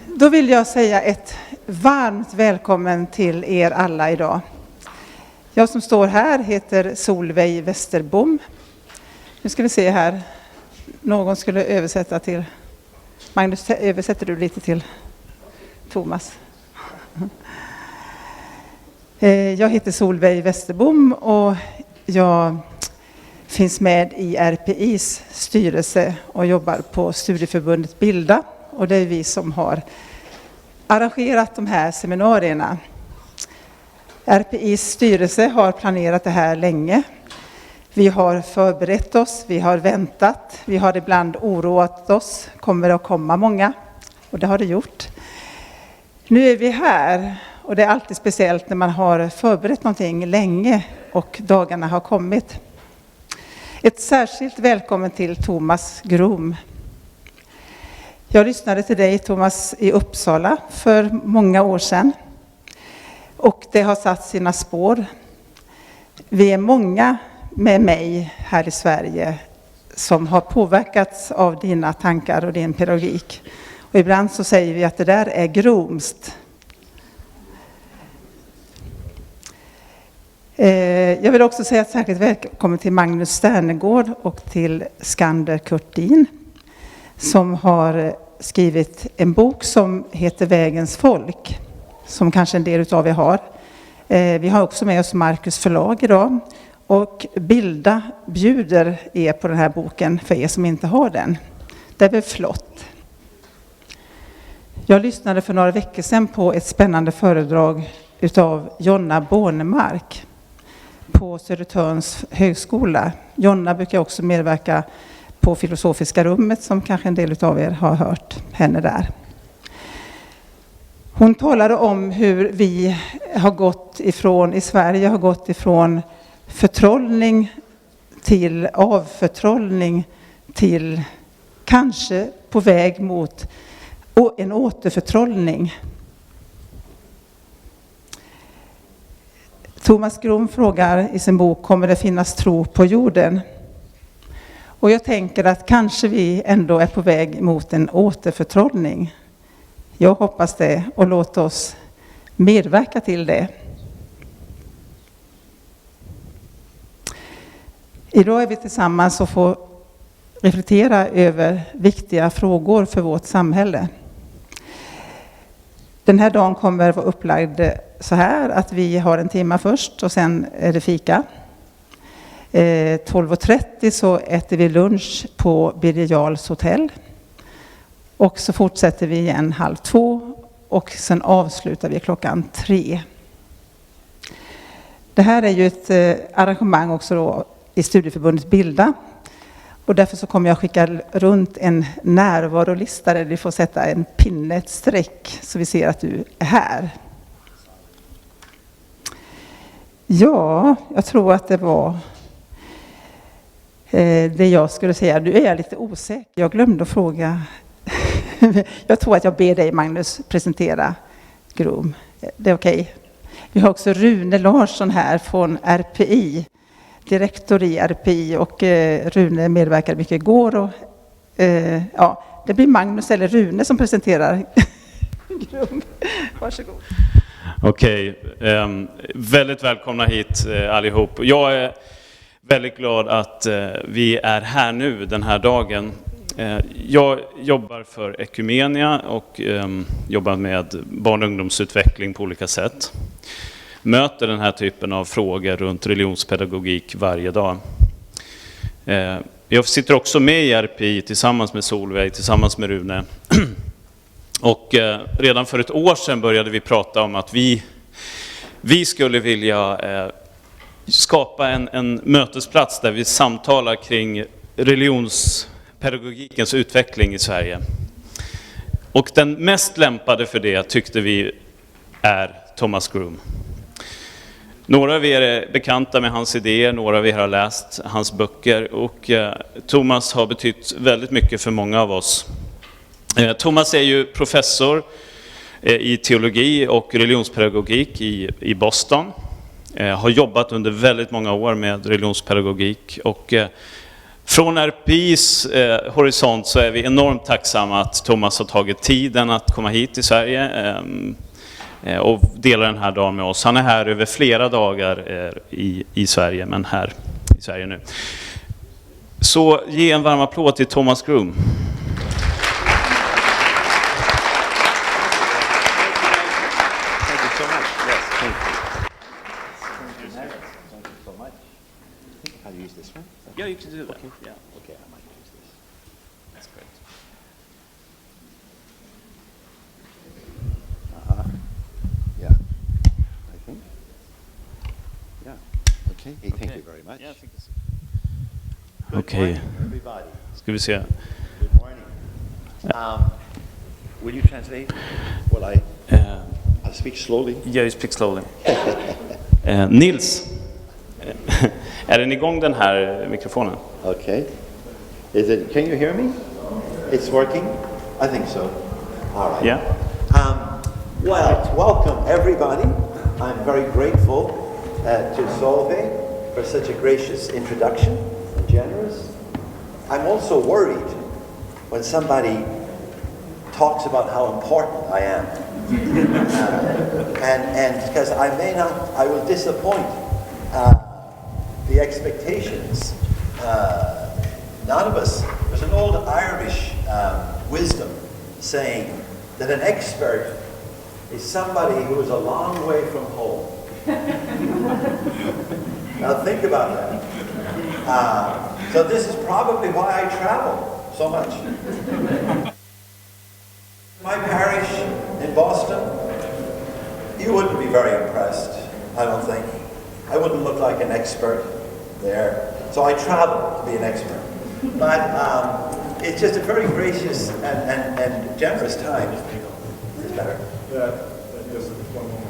Då vill jag säga ett varmt välkommen till er alla idag. Jag som står här heter Solveig Westerboom. Nu ska vi se här. Någon skulle översätta till... Magnus, översätter du lite till Thomas? Jag heter Solveig Westerboom och jag finns med i RPIs styrelse och jobbar på studieförbundet Bilda. Och det är vi som har arrangerat de här seminarierna. RPIs styrelse har planerat det här länge. Vi har förberett oss, vi har väntat, vi har ibland oroat oss. Kommer det att komma många? Och det har det gjort. Nu är vi här och det är alltid speciellt när man har förberett någonting länge och dagarna har kommit. Ett särskilt välkommen till Thomas Groome. Jag lyssnade till dig, Thomas, i Uppsala för många år sedan. Och det har satt sina spår. Vi är många med mig här i Sverige som har påverkats av dina tankar och din pedagogik. Och ibland så säger vi att det där är gromst. Jag vill också säga ett särskilt välkommen till Magnus Sternegård och till Skander Kurtin som har skrivit en bok som heter Vägens folk, som kanske en del av er har. Vi har också med oss Marcus förlag idag och bjuder är på den här boken för er som inte har den. Det är väl flott. Jag lyssnade för några veckor sedan på ett spännande föredrag utav Jonna Bornemark på Södertörns högskola. Jonna brukar också medverka på Filosofiska rummet som kanske en del av er har hört henne där. Hon talade om hur vi har gått ifrån, i Sverige har gått ifrån förtrollning till avförtrollning till kanske på väg mot en återförtrollning. Thomas Groome frågar i sin bok, kommer det finnas tro på jorden? Och jag tänker att kanske vi ändå är på väg mot en återförtrollning. Jag hoppas det och låt oss medverka till det. Idag är vi tillsammans och får reflektera över viktiga frågor för vårt samhälle. Den här dagen kommer att vara upplagd så här att vi har en timme först och sen är det fika. 12.30 så äter vi lunch på Birger Jarls hotell. Och så fortsätter vi igen 1:30 och sen avslutar vi 3:00. Det här är ju ett arrangemang också då i studieförbundet Bilda. Och därför så kommer jag skicka runt en närvarolista där du får sätta en pinne, ett streck, så vi ser att du är här. Ja, jag tror att det var det jag skulle säga. Nu är jag lite osäker. Jag glömde att fråga. Jag tror att jag ber dig, Magnus, presentera Groome. Det är okej. Vi har också Rune Larsson här från RPI. Direktor i RPI och Rune medverkade mycket igår. Och, ja, det blir Magnus eller Rune som presenterar Groome. Varsågod. Okej, väldigt välkomna hit allihop. Jag är väldigt glad att vi är här nu den här dagen. Jag jobbar för Ekumenia och jobbar med barn- och ungdomsutveckling på olika sätt. Möter den här typen av frågor runt religionspedagogik varje dag. Jag sitter också med i RPI tillsammans med Solveig, tillsammans med Rune. Och redan för ett år sedan började vi prata om att vi skulle vilja skapa en mötesplats där vi samtalar kring religionspedagogikens utveckling i Sverige. Och den mest lämpade för det tyckte vi är Thomas Groome. Några av er är bekanta med hans idéer, några av er har läst hans böcker och Thomas har betytt väldigt mycket för många av oss. Thomas är ju professor i teologi och religionspedagogik i Boston. Har jobbat under väldigt många år med religionspedagogik och Från RPIs horisont så är vi enormt tacksamma att Thomas har tagit tiden att komma hit till Sverige och dela den här dagen med oss. Han är här över flera dagar i Sverige, men här i Sverige nu. Så ge en varm applåd till Thomas Groome. Yeah, you can do that. Yeah. Okay, I might use this. That's great. Yeah, I think. Yeah, okay. Hey, thank you very much. Yeah, I think it's... Good Okay. morning, everybody. Ska vi se. Good morning. Will you translate? I'll speak slowly. Yeah, you speak slowly. Nils, är den igång den här mikrofonen? Okay. Can you hear me? It's working? I think so. All right. Yeah. Welcome everybody. I'm very grateful to Solveig for such a gracious introduction and generous. I'm also worried when somebody talks about how important I am. And because I will disappoint the expectations. None of us. There's an old Irish wisdom saying that an expert is somebody who is a long way from home. Now think about that. So this is probably why I travel so much. My parish in Boston, you wouldn't be very impressed, I don't think. I wouldn't look like an expert there. So I travel to be an expert. But it's just a very gracious and generous time. Is it better? Yeah, just one moment.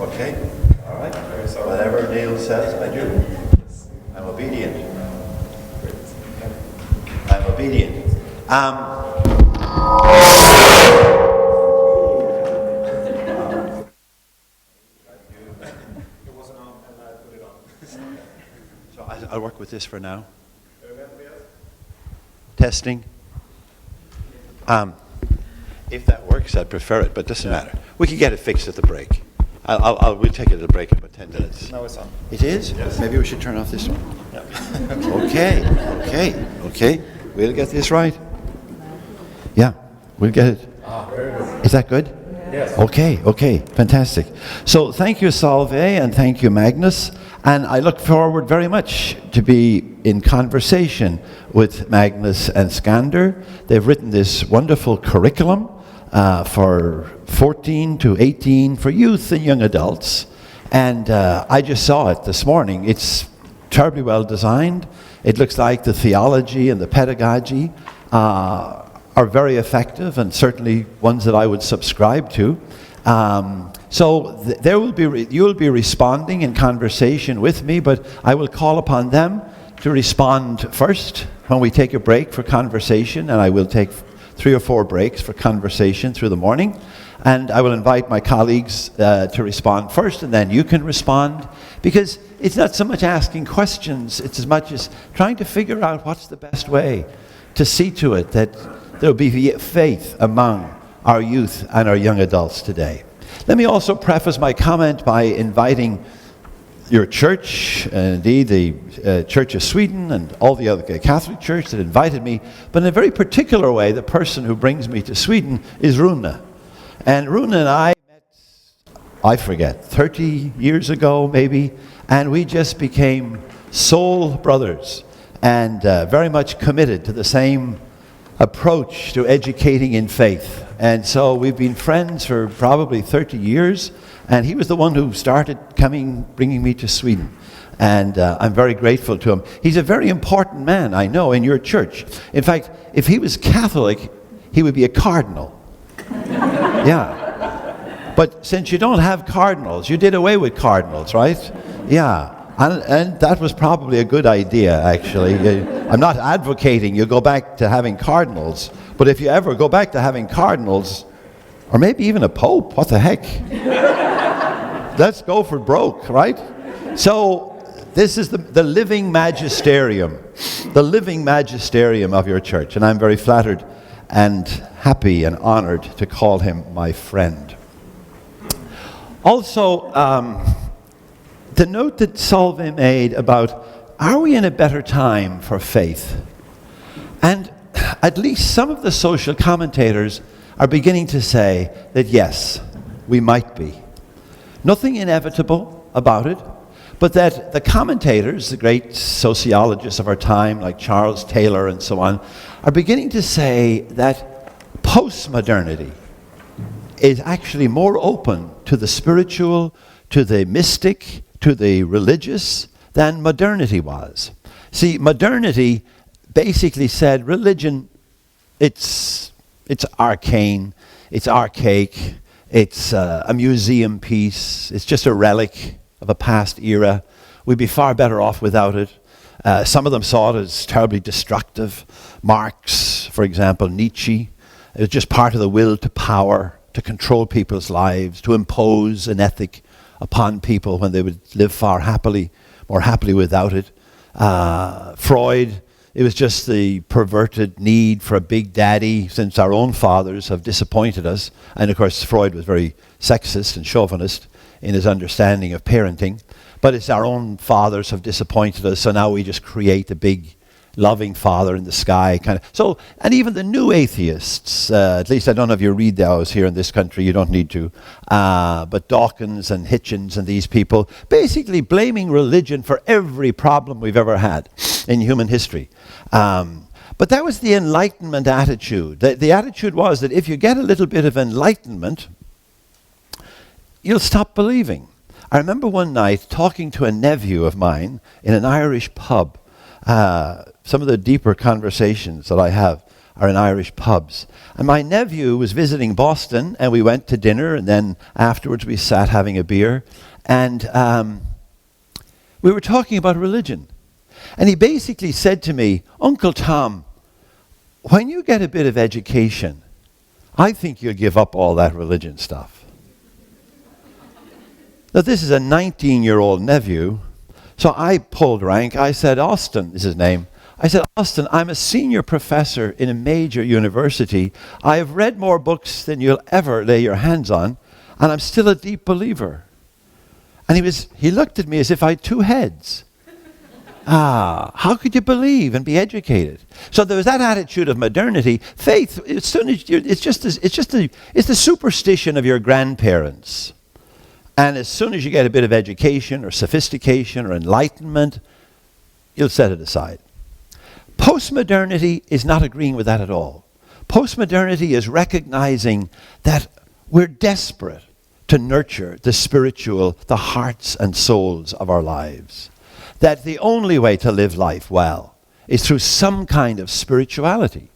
Okay. All right. Whatever Neil says, I do. I'm obedient. I'm obedient. So I'll work with this for now. Testing. If that works, I'd prefer it, but it doesn't matter. We can get it fixed at the break. We'll take it at a break in about 10 minutes. Now it's on. It is? Yes. Maybe we should turn off this one. Okay. We'll get this right. Yeah, we'll get it. Very good. Is that good? Yes. Okay, fantastic. So thank you, Solveig, and thank you, Magnus. And I look forward very much to be in conversation with Magnus and Skander. They've written this wonderful curriculum for 14 to 18 for youth and young adults. And I just saw it this morning. It's terribly well designed. It looks like the theology and the pedagogy are very effective, and certainly ones that I would subscribe to. So you will be responding in conversation with me, but I will call upon them to respond first when we take a break for conversation, and I will take 3 or 4 breaks for conversation through the morning. And I will invite my colleagues to respond first, and then you can respond, because it's not so much asking questions, it's as much as trying to figure out what's the best way to see to it that there will be faith among our youth and our young adults today. Let me also preface my comment by inviting your church, and indeed the Church of Sweden and all the other Catholic Church that invited me, but in a very particular way, the person who brings me to Sweden is Rune. And Rune and I met, I forget, 30 years ago maybe, and we just became soul brothers and very much committed to the same approach to educating in faith. And so we've been friends for probably 30 years, and he was the one who started bringing me to Sweden. And I'm very grateful to him. He's a very important man, I know, in your church. In fact, if he was Catholic, he would be a cardinal. Yeah. But since you don't have cardinals, you did away with cardinals, right? Yeah. And that was probably a good idea, actually. I'm not advocating you go back to having cardinals, but if you ever go back to having cardinals, or maybe even a pope, what the heck? Let's go for broke, right? So This is the living magisterium, the living magisterium of your church. And I'm very flattered and happy and honored to call him my friend. Also, the note that Solveig made about, are we in a better time for faith? And at least some of the social commentators are beginning to say that yes, we might be. Nothing inevitable about it, but that the commentators, the great sociologists of our time, like Charles Taylor and so on, are beginning to say that postmodernity is actually more open to the spiritual, to the mystic, to the religious, than modernity was. See, modernity basically said religion, it's arcane, it's archaic, it's a museum piece, it's just a relic of a past era. We'd be far better off without it. Some of them saw it as terribly destructive. Marx, for example, Nietzsche, it was just part of the will to power, to control people's lives, to impose an ethic upon people when they would live more happily without it. Freud, it was just the perverted need for a big daddy, since our own fathers have disappointed us. And of course, Freud was very sexist and chauvinist in his understanding of parenting. But it's our own fathers have disappointed us, so now we just create a big loving father in the sky, kind of. So, and even the new atheists, at least I don't know if you read those here in this country, you don't need to, but Dawkins and Hitchens and these people, basically blaming religion for every problem we've ever had in human history. But that was the Enlightenment attitude. The attitude was that if you get a little bit of enlightenment, you'll stop believing. I remember one night talking to a nephew of mine in an Irish pub. Some of the deeper conversations that I have are in Irish pubs. And my nephew was visiting Boston, and we went to dinner, and then afterwards we sat having a beer. And we were talking about religion. And he basically said to me, Uncle Tom, when you get a bit of education, I think you'll give up all that religion stuff. Now, this is a 19-year-old nephew. So I pulled rank. I said, Austin is his name. I said, Austin, I'm a senior professor in a major university. I have read more books than you'll ever lay your hands on, and I'm still a deep believer. And he looked at me as if I had two heads. How could you believe and be educated? So there was that attitude of modernity. Faith, it's the superstition of your grandparents. And as soon as you get a bit of education or sophistication or enlightenment, you'll set it aside. Postmodernity is not agreeing with that at all. Postmodernity is recognizing that we're desperate to nurture the spiritual, the hearts and souls of our lives. That the only way to live life well is through some kind of spirituality.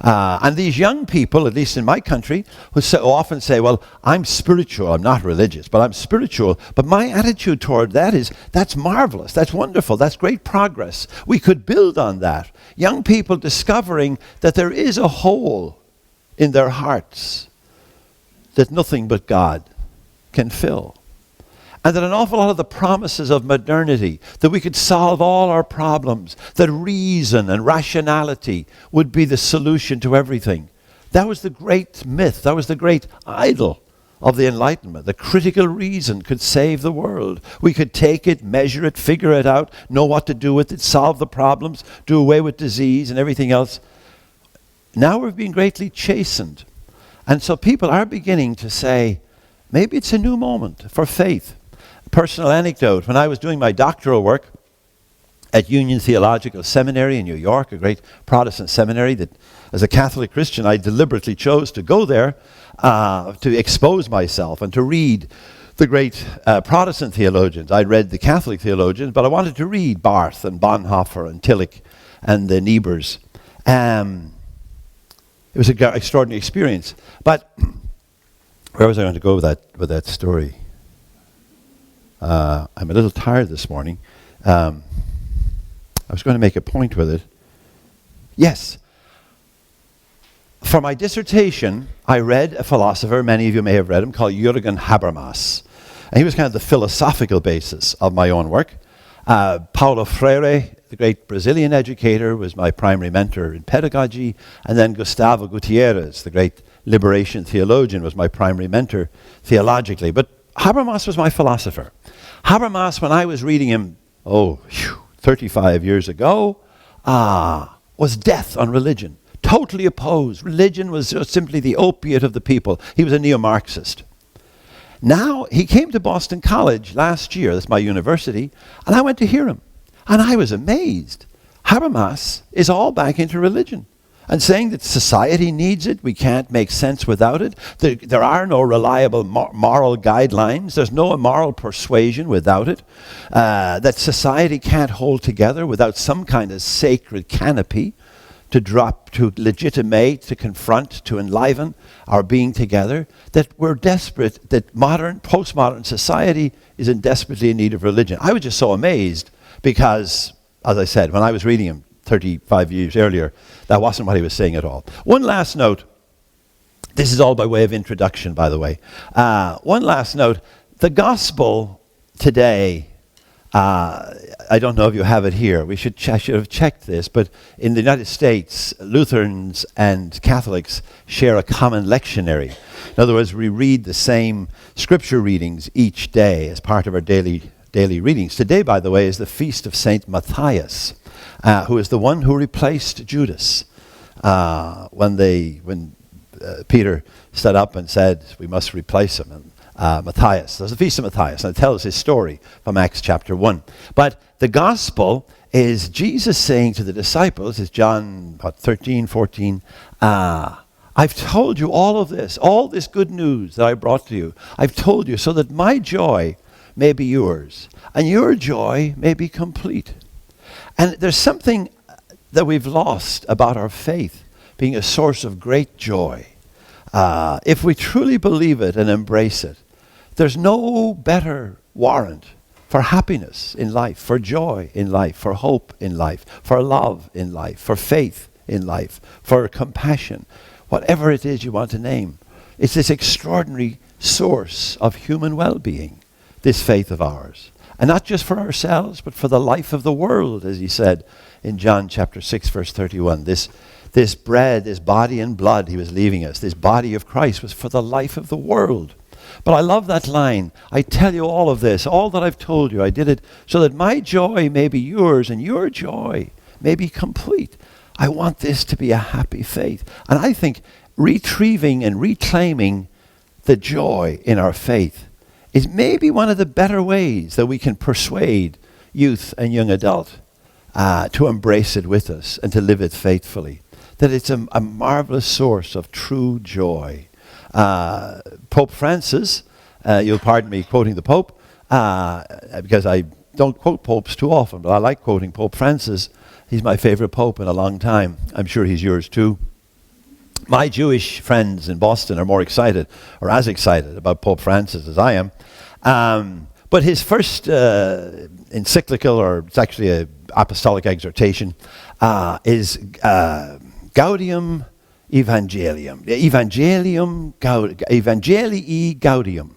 And these young people, at least in my country, who often say, well, I'm spiritual, I'm not religious, but I'm spiritual. But my attitude toward that is, that's marvelous, that's wonderful, that's great progress. We could build on that. Young people discovering that there is a hole in their hearts that nothing but God can fill. And that an awful lot of the promises of modernity, that we could solve all our problems, that reason and rationality would be the solution to everything. That was the great myth, that was the great idol of the Enlightenment. The critical reason could save the world. We could take it, measure it, figure it out, know what to do with it, solve the problems, do away with disease and everything else. Now we're being greatly chastened. And so people are beginning to say, maybe it's a new moment for faith. Personal anecdote, when I was doing my doctoral work at Union Theological Seminary in New York, a great Protestant seminary that as a Catholic Christian I deliberately chose to go there to expose myself and to read the great Protestant theologians. I read the Catholic theologians, but I wanted to read Barth and Bonhoeffer and Tillich and the Niebers. It was an extraordinary experience. But where was I going to go with that story? I'm a little tired this morning. I was going to make a point with it. Yes. For my dissertation, I read a philosopher, many of you may have read him, called Jürgen Habermas. And he was kind of the philosophical basis of my own work. Paulo Freire, the great Brazilian educator, was my primary mentor in pedagogy. And then Gustavo Gutierrez, the great liberation theologian, was my primary mentor theologically. But Habermas was my philosopher. Habermas, when I was reading him, 35 years ago, was death on religion. Totally opposed. Religion was just simply the opiate of the people. He was a neo-Marxist. Now, he came to Boston College last year, that's my university, and I went to hear him. And I was amazed. Habermas is all back into religion and saying that society needs it, we can't make sense without it. There are no reliable moral guidelines, there's no moral persuasion without it, that society can't hold together without some kind of sacred canopy to drop, to legitimate, to confront, to enliven our being together, that we're desperate, that postmodern society is desperately in need of religion. I was just so amazed because, as I said, when I was reading him 35 years earlier, that wasn't what he was saying at all. One last note. This is all by way of introduction, by the way. One last note. The gospel today, I don't know if you have it here. I should have checked this, but in the United States, Lutherans and Catholics share a common lectionary. In other words, we read the same scripture readings each day as part of our daily readings. Today, by the way, is the feast of Saint Matthias, who is the one who replaced Judas when Peter stood up and said, we must replace him. And Matthias. There's a feast of Matthias, and it tells his story from Acts chapter 1. But the gospel is Jesus saying to the disciples, it's John 13, 14, I've told you all this good news that I brought to you. I've told you so that my joy may be yours, and your joy may be complete. And there's something that we've lost about our faith being a source of great joy. If we truly believe it and embrace it, there's no better warrant for happiness in life, for joy in life, for hope in life, for love in life, for faith in life, for compassion, whatever it is you want to name. It's this extraordinary source of human well-being, this faith of ours. And not just for ourselves, but for the life of the world, as he said in John chapter 6, verse 31. This bread, this body and blood he was leaving us, this body of Christ was for the life of the world. But I love that line. I tell you all of this, all that I've told you, I did it so that my joy may be yours and your joy may be complete. I want this to be a happy faith. And I think retrieving and reclaiming the joy in our faith is maybe one of the better ways that we can persuade youth and young adult to embrace it with us and to live it faithfully. That it's a marvelous source of true joy. Pope Francis, you'll pardon me quoting the Pope, because I don't quote popes too often, but I like quoting Pope Francis. He's my favorite pope in a long time. I'm sure he's yours too. My Jewish friends in Boston are more excited, or as excited, about Pope Francis as I am. But his first encyclical, or it's actually an apostolic exhortation, is Gaudium Evangelium. Evangelii Gaudium.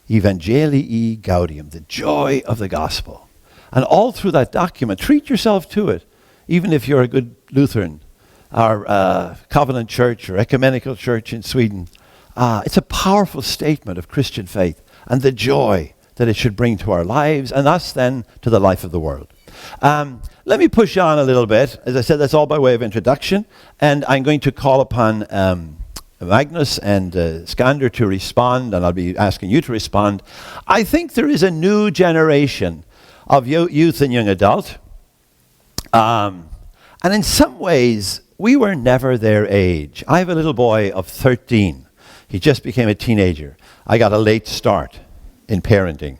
Evangelii Gaudium, the joy of the gospel. And all through that document, treat yourself to it, even if you're a good Lutheran, or Covenant Church, or Ecumenical Church in Sweden. It's a powerful statement of Christian faith and the joy that it should bring to our lives, and us then to the life of the world. Let me push on a little bit. As I said, that's all by way of introduction, and I'm going to call upon Magnus and Skander to respond, and I'll be asking you to respond. I think there is a new generation of youth and young adult, and in some ways, we were never their age. I have a little boy of 13. He just became a teenager. I got a late start in parenting.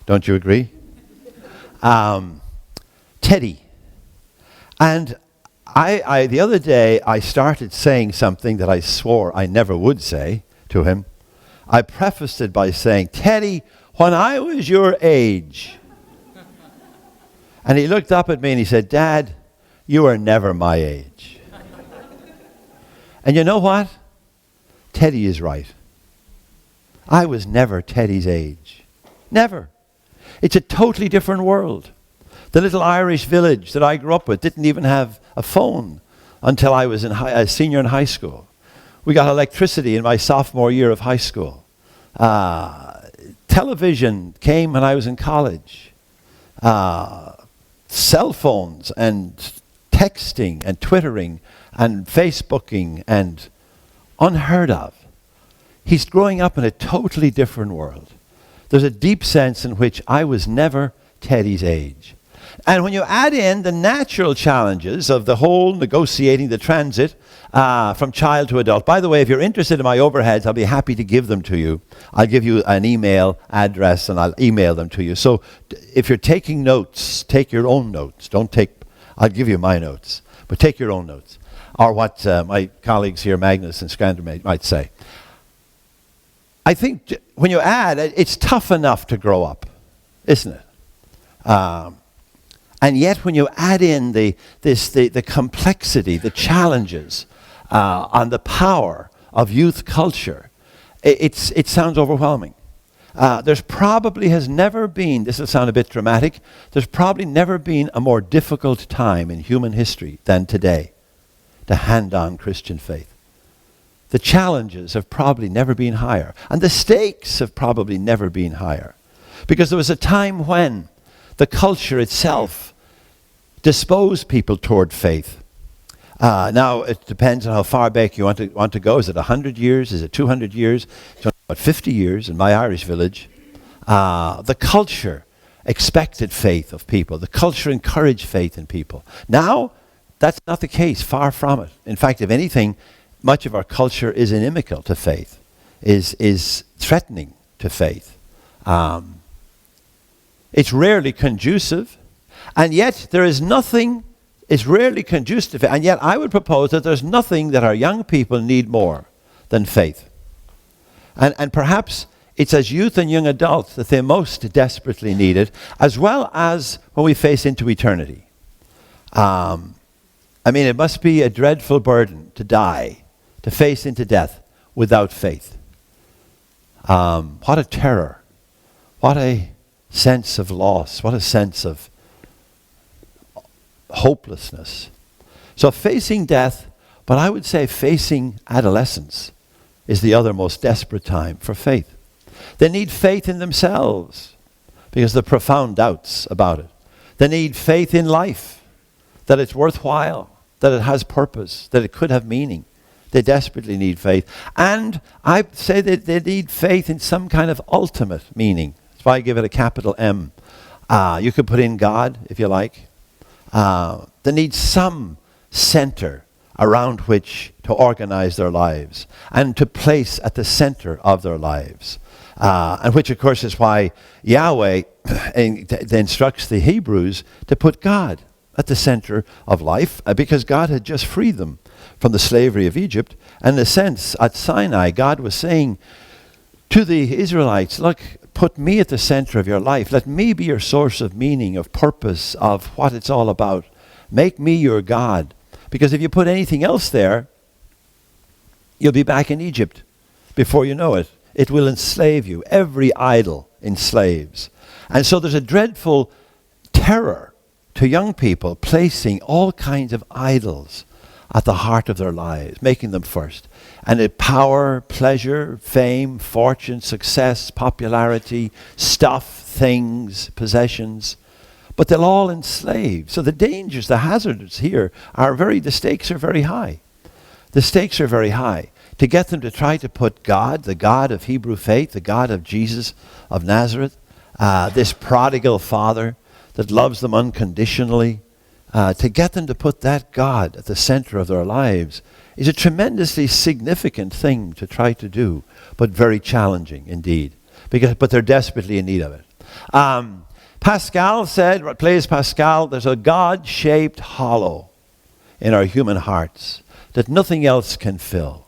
Don't you agree? Teddy. And I the other day, I started saying something that I swore I never would say to him. I prefaced it by saying, Teddy, when I was your age. And he looked up at me and he said, Dad, you were never my age. And you know what? Teddy is right. I was never Teddy's age. Never. It's a totally different world. The little Irish village that I grew up with didn't even have a phone until I was a senior in high school. We got electricity in my sophomore year of high school. Television came when I was in college. Cell phones and texting and Twittering and Facebooking and unheard of. He's growing up in a totally different world. There's a deep sense in which I was never Teddy's age. And when you add in the natural challenges of the whole negotiating the transit from child to adult. By the way, if you're interested in my overheads, I'll be happy to give them to you. I'll give you an email address and I'll email them to you. So if you're taking notes, take your own notes. I'll give you my notes, but take your own notes. Or what my colleagues here, Magnus and Skrander, might say. I think when you add, it's tough enough to grow up, isn't it? And yet when you add in the complexity, the challenges, and the power of youth culture, it sounds overwhelming. There's probably has never been, this will sound a bit dramatic, there's probably never been a more difficult time in human history than today to hand on Christian faith. The challenges have probably never been higher, and the stakes have probably never been higher. Because there was a time when the culture itself disposed people toward faith. Now, it depends on how far back you want to go. Is it 100 years? Is it 200 years? It's about 50 years in my Irish village. The culture expected faith of people. The culture encouraged faith in people. Now, that's not the case. Far from it. In fact, if anything, much of our culture is inimical to faith, is threatening to faith. It's rarely conducive. And yet there is nothing, it's rarely conducive to faith. And yet I would propose that there's nothing that our young people need more than faith. And perhaps it's as youth and young adults that they most desperately need it, as well as when we face into eternity. It must be a dreadful burden to die, to face into death without faith. What a terror. What a sense of loss. What a sense of hopelessness. So facing death, but I would say facing adolescence is the other most desperate time for faith. They need faith in themselves because of the profound doubts about it. They need faith in life, that it's worthwhile, that it has purpose, that it could have meaning. They desperately need faith. And I say that they need faith in some kind of ultimate meaning. That's why I give it a capital M. You could put in God, if you like. They need some center around which to organize their lives and to place at the center of their lives. And which, of course, is why Yahweh instructs the Hebrews to put God at the center of life, because God had just freed them from the slavery of Egypt. And in a sense, at Sinai, God was saying to the Israelites, look, put me at the center of your life. Let me be your source of meaning, of purpose, of what it's all about. Make me your God. Because if you put anything else there, you'll be back in Egypt before you know it. It will enslave you. Every idol enslaves. And so there's a dreadful terror to young people placing all kinds of idols at the heart of their lives, making them first. And power, pleasure, fame, fortune, success, popularity, stuff, things, possessions. But they'll all enslave. So the dangers, the hazards here the stakes are very high. The stakes are very high. To get them to try to put God, the God of Hebrew faith, the God of Jesus of Nazareth, this prodigal father that loves them unconditionally, to get them to put that God at the center of their lives is a tremendously significant thing to try to do, but very challenging indeed. But they're desperately in need of it. Pascal said, Blaise Pascal, there's a God-shaped hollow in our human hearts that nothing else can fill.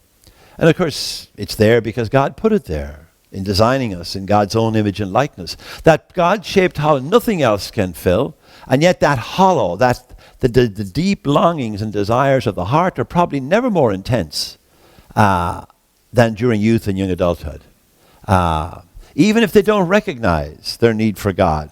And of course, it's there because God put it there in designing us in God's own image and likeness. That God-shaped hollow, nothing else can fill. And yet that hollow, the deep longings and desires of the heart are probably never more intense than during youth and young adulthood. Even if they don't recognize their need for God.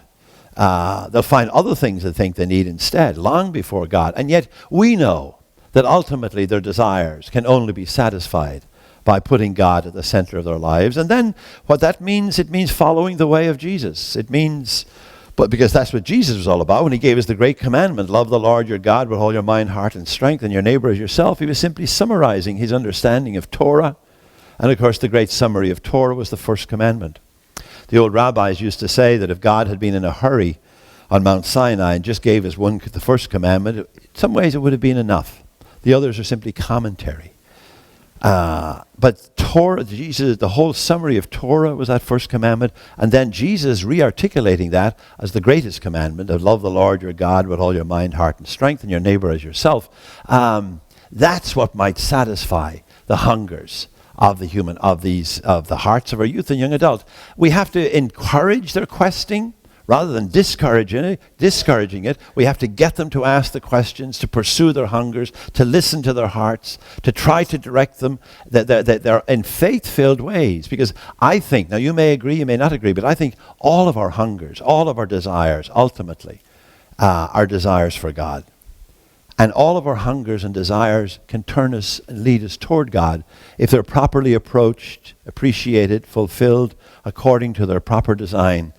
They'll find other things they think they need instead, long before God. And yet we know that ultimately their desires can only be satisfied by putting God at the center of their lives. And then what that means, it means following the way of Jesus. It means, but because that's what Jesus was all about when he gave us the great commandment, love the Lord your God with all your mind, heart, and strength, and your neighbor as yourself. He was simply summarizing his understanding of Torah. And of course, the great summary of Torah was the first commandment. The old rabbis used to say that if God had been in a hurry on Mount Sinai and just gave us the first commandment, in some ways it would have been enough. The others are simply commentary. But Torah, Jesus, the whole summary of Torah was that first commandment, and then Jesus re-articulating that as the greatest commandment of love the Lord your God with all your mind, heart, and strength, and your neighbor as yourself. That's what might satisfy the hungers of the hearts of our youth and young adult. We have to encourage their questing rather than discouraging it. We have to get them to ask the questions, to pursue their hungers, to listen to their hearts, to try to direct them that they're in faith-filled ways. Because I think, now you may agree, you may not agree, but I think all of our hungers, all of our desires, ultimately, are desires for God. And all of our hungers and desires can turn us and lead us toward God if they're properly approached, appreciated, fulfilled according to their proper design.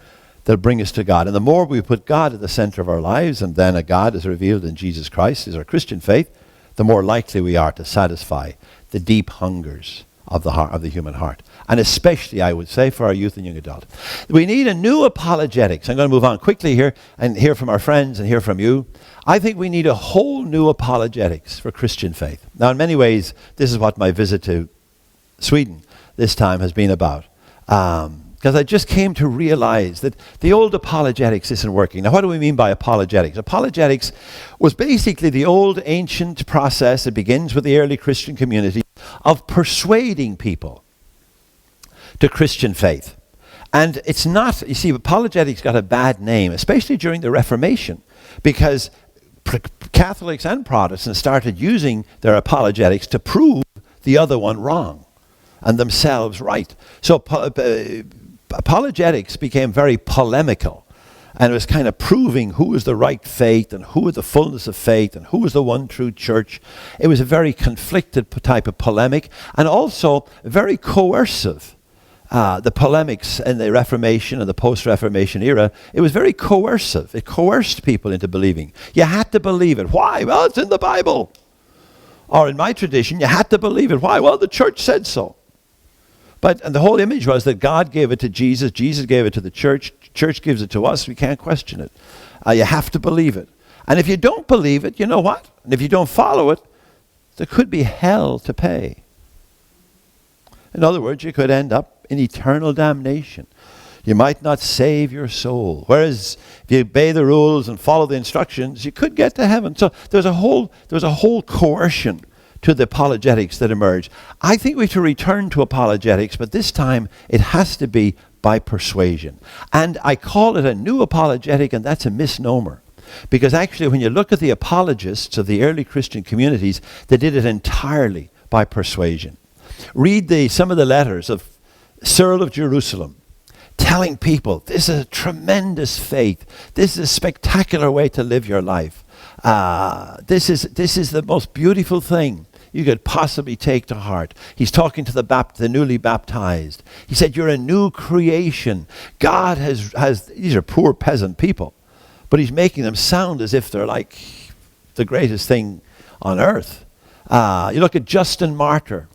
They'll bring us to God. And the more we put God at the center of our lives, and then a God is revealed in Jesus Christ as our Christian faith, the more likely we are to satisfy the deep hungers of the heart, of the human heart. And especially, I would say, for our youth and young adult. We need a new apologetics. I'm going to move on quickly here and hear from our friends and hear from you. I think we need a whole new apologetics for Christian faith. Now, in many ways, this is what my visit to Sweden this time has been about. Because I just came to realize that the old apologetics isn't working. Now, what do we mean by apologetics? Apologetics was basically the old ancient process that begins with the early Christian community of persuading people to Christian faith. And it's not, you see, apologetics got a bad name, especially during the Reformation, because Catholics and Protestants started using their apologetics to prove the other one wrong and themselves right. So apologetics became very polemical, and it was kind of proving who was the right faith and who was the fullness of faith and who was the one true church. It was a very conflicted type of polemic, and also very coercive. The polemics in the Reformation and the post-Reformation era, it was very coercive. It coerced people into believing. You had to believe it. Why? Well, it's in the Bible. Or in my tradition, you had to believe it. Why? Well, the church said so. And the whole image was that God gave it to Jesus, Jesus gave it to the church gives it to us, we can't question it. You have to believe it. And if you don't believe it, you know what? And if you don't follow it, there could be hell to pay. In other words, you could end up in eternal damnation. You might not save your soul. Whereas if you obey the rules and follow the instructions, you could get to heaven. So there's a whole coercion to the apologetics that emerge. I think we have to return to apologetics, but this time it has to be by persuasion. And I call it a new apologetic, and that's a misnomer. Because actually when you look at the apologists of the early Christian communities, they did it entirely by persuasion. Read some of the letters of Cyril of Jerusalem, telling people, this is a tremendous faith. This is a spectacular way to live your life. This is the most beautiful thing you could possibly take to heart. He's talking to the newly baptized. He said, you're a new creation. God has these are poor peasant people, but he's making them sound as if they're like the greatest thing on earth. You look at Justin Martyr,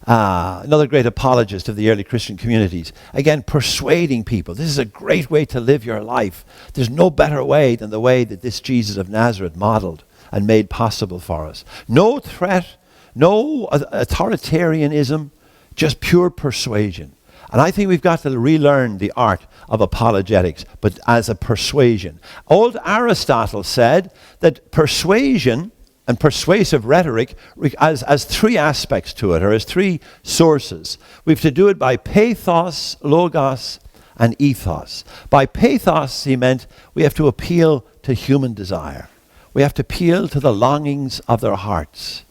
another great apologist of the early Christian communities. Again, persuading people. This is a great way to live your life. There's no better way than the way that this Jesus of Nazareth modeled and made possible for us. No threat, no authoritarianism, just pure persuasion. And I think we've got to relearn the art of apologetics, but as a persuasion. Old Aristotle said that persuasion and persuasive rhetoric has three aspects to it, or has three sources. We have to do it by pathos, logos, and ethos. By pathos, he meant we have to appeal to human desire. We have to appeal to the longings of their hearts.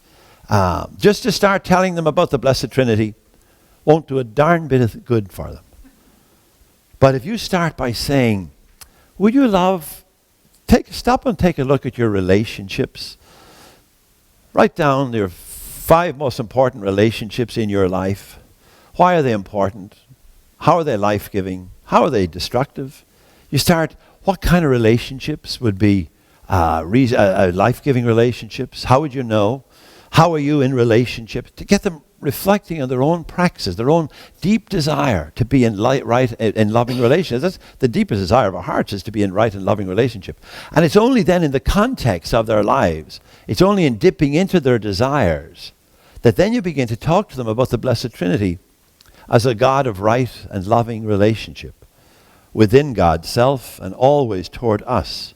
Just to start telling them about the Blessed Trinity won't do a darn bit of good for them. But if you start by saying, would you stop and take a look at your relationships. Write down your 5 most important relationships in your life. Why are they important? How are they life-giving? How are they destructive? You start, what kind of relationships would be life-giving relationships? How would you know? How are you in relationships? To get them reflecting on their own practices, their own deep desire to be in right and loving relationships. That's the deepest desire of our hearts, is to be in right and loving relationship. And it's only then in the context of their lives, it's only in dipping into their desires, that then you begin to talk to them about the Blessed Trinity as a God of right and loving relationship within God's self and always toward us.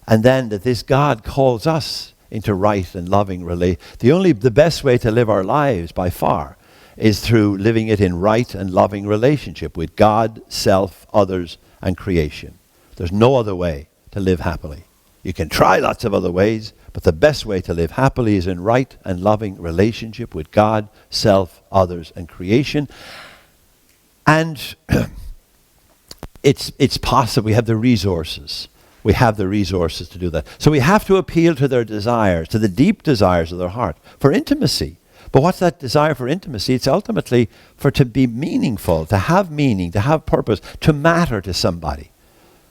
And then that this God calls us into right and loving relation. The best way to live our lives by far is through living it in right and loving relationship with God, self, others, and creation. There's no other way to live happily. You can try lots of other ways, but the best way to live happily is in right and loving relationship with God, self, others, and creation. And it's possible. We have the resources. We have the resources to do that. So we have to appeal to their desires, to the deep desires of their heart, for intimacy. But what's that desire for intimacy? It's ultimately to be meaningful, to have meaning, to have purpose, to matter to somebody.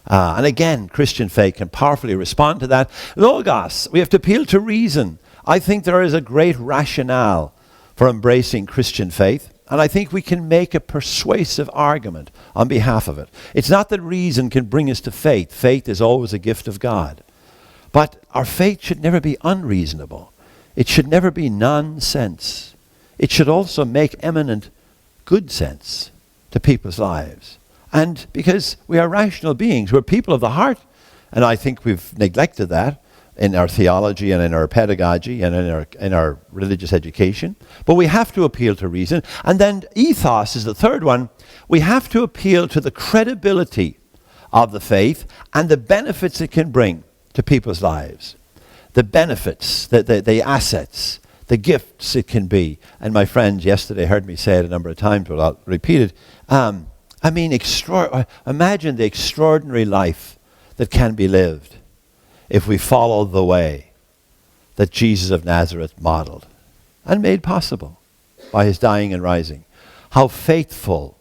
And again, Christian faith can powerfully respond to that. Logos, we have to appeal to reason. I think there is a great rationale for embracing Christian faith. And I think we can make a persuasive argument on behalf of it. It's not that reason can bring us to faith. Faith is always a gift of God. But our faith should never be unreasonable. It should never be nonsense. It should also make eminent good sense to people's lives. And because we are rational beings, we're people of the heart. And I think we've neglected that in our theology and in our pedagogy and in our religious education. But we have to appeal to reason. And then ethos is the third one. We have to appeal to the credibility of the faith and the benefits it can bring to people's lives. The benefits, the assets, the gifts it can be. And my friends yesterday heard me say it a number of times, but I'll repeat it. Imagine the extraordinary life that can be lived if we follow the way that Jesus of Nazareth modeled and made possible by his dying and rising. How faithful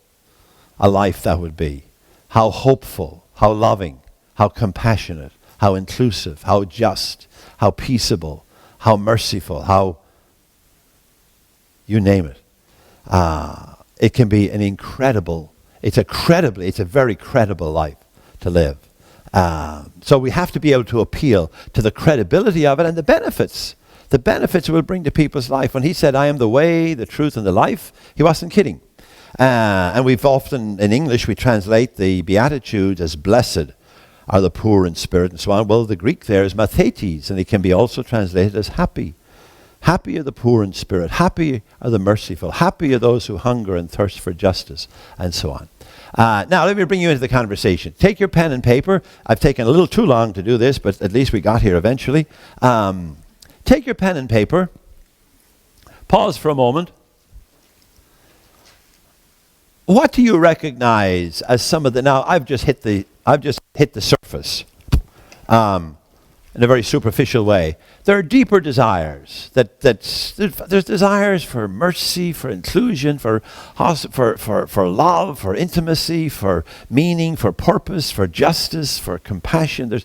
a life that would be. How hopeful, how loving, how compassionate, how inclusive, how just, how peaceable, how merciful, how you name it. It can be an incredible, it's a very credible life to live. So we have to be able to appeal to the credibility of it and the benefits. The benefits it will bring to people's life. When he said, I am the way, the truth, and the life, he wasn't kidding. And we've often, in English, we translate the Beatitudes as blessed are the poor in spirit and so on. Well, the Greek there is mathetes, and it can be also translated as happy. Happy are the poor in spirit. Happy are the merciful. Happy are those who hunger and thirst for justice, and so on. Now, let me bring you into the conversation. Take your pen and paper. I've taken a little too long to do this, but at least we got here eventually. Take your pen and paper. Pause for a moment. What do you recognize as some of the... Now, I've just hit the surface in a very superficial way. There are deeper desires. There's desires for mercy, for inclusion, for love, for intimacy, for meaning, for purpose, for justice, for compassion.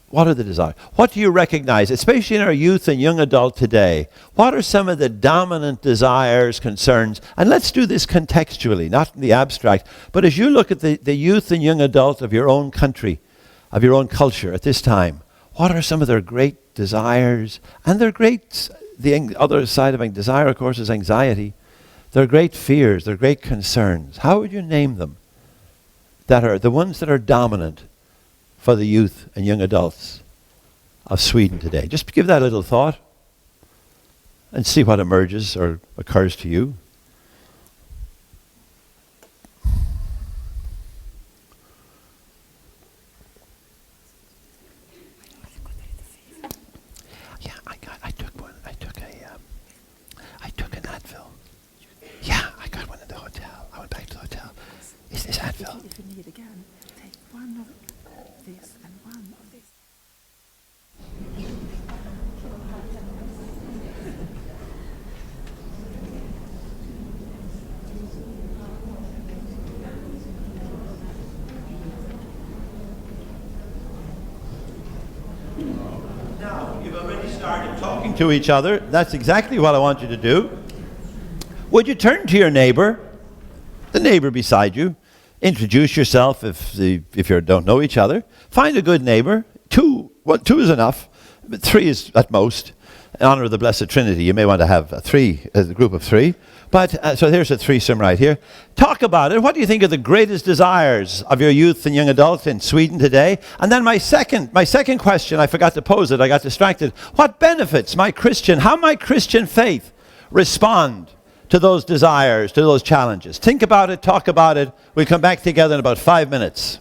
What are the desires? What do you recognize, especially in our youth and young adult today? What are some of the dominant desires, concerns? And let's do this contextually, not in the abstract, but as you look at the youth and young adult of your own country, of your own culture at this time, what are some of their great desires? And their the other side of desire, of course, is anxiety. Their great fears, their great concerns. How would you name them? That are the ones that are dominant for the youth and young adults of Sweden today. Just give that a little thought and see what emerges or occurs to you. Yeah, I took an Advil. Yeah, I got one in the hotel. I went back to the hotel. Is this Advil? If you need again, take one of Now, you've already started talking to each other. That's exactly what I want you to do. Would you turn to your neighbor, the neighbor beside you, introduce yourself if you don't know each other. Find a good neighbor. Two is enough, but 3 is at most. In honor of the Blessed Trinity, you may want to have a group of 3. But so here's a threesome right here. Talk about it. What do you think are the greatest desires of your youth and young adult in Sweden today? And then my second question, I forgot to pose it. I got distracted. What benefits how my Christian faith respond to those desires, to those challenges? Think about it. Talk about it. We'll come back together in about 5 minutes.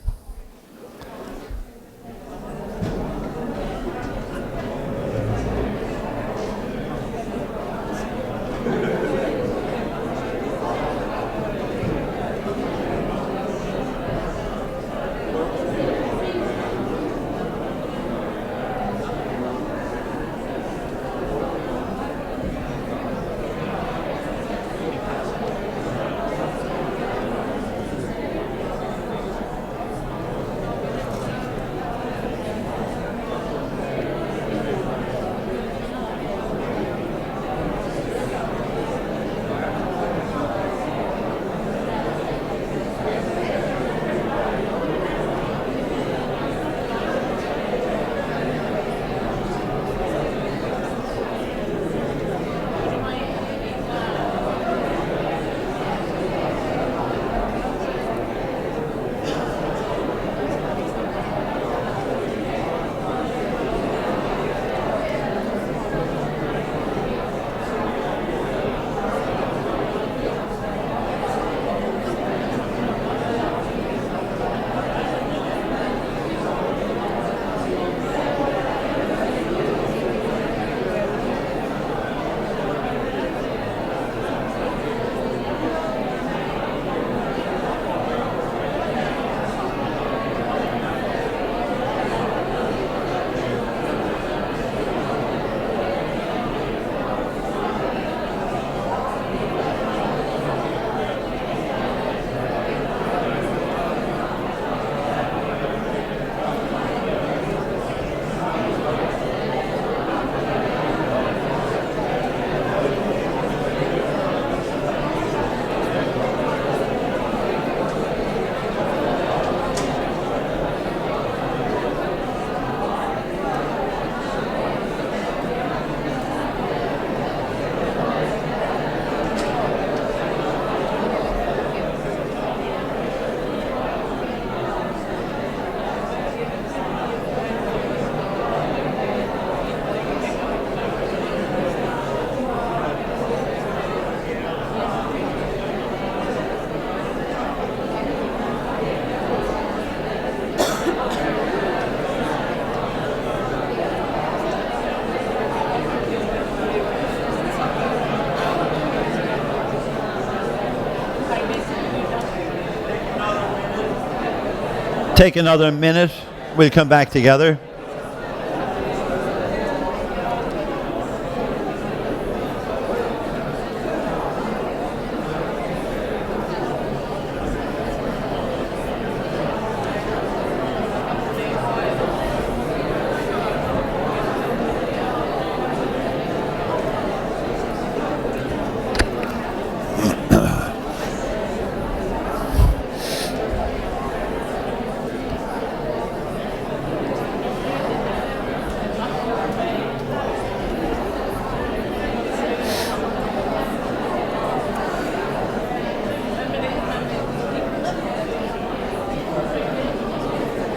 Take another minute. We'll come back together.